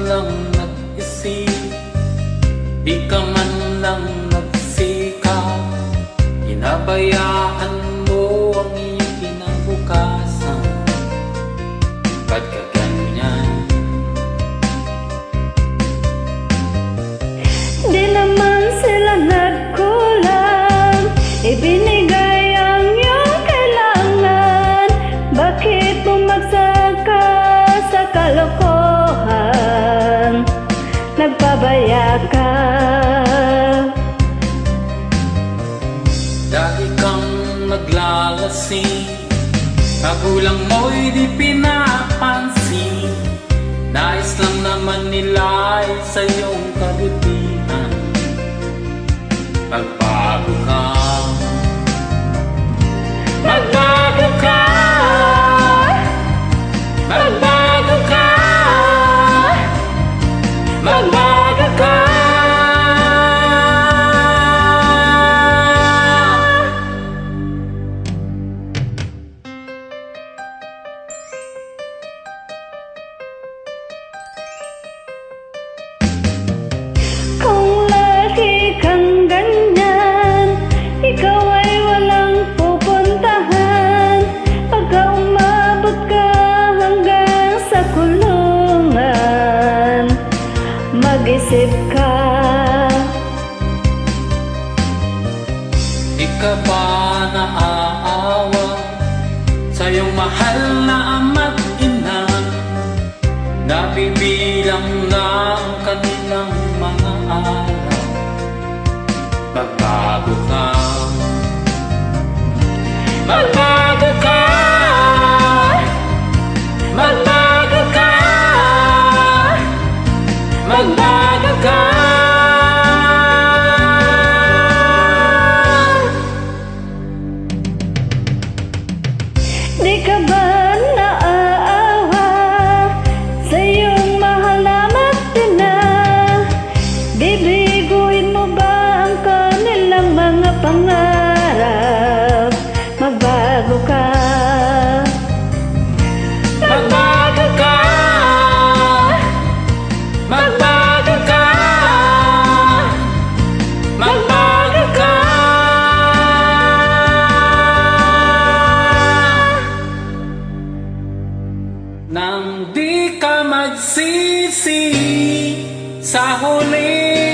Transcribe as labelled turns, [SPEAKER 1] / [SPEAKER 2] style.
[SPEAKER 1] lang nag-isip, di ka man lang nagsikap. Inabayaan mo ang iyong kinabukasan. Ba't ka ganyan?
[SPEAKER 2] Di naman sila nagkulang, ibinigay ang iyong kailangan. Bakit bumagsak ka sa kalokohan? Nagpabaya ka.
[SPEAKER 1] Dati kang naglalasing, magulang mo'y di pinapansin. Nais lang naman nila ay sa iyong kabutihan. Magbago ka, magbago ka, magbago ka, magbago ka.
[SPEAKER 2] Kung lagi kang ganyan, ikaw ay walang pupuntahan. Pagka umabot ka hanggang sa kulungan, mag-isip ka.
[SPEAKER 1] Di ka ba naaawa sa iyong mahal na ama't ina? Nabibilang na ang kanilang mga araw. Magbago ka, magbago ka, magbago ka, magbago ka.
[SPEAKER 2] Di ka ba naaawa sa iyong mahal na matina? Bibiguin mo ba ang kanilang mga pangarap? Magbago ka.
[SPEAKER 1] Magbago ka, magbago ka, magbago ka. Nang di ka magsisi sa huli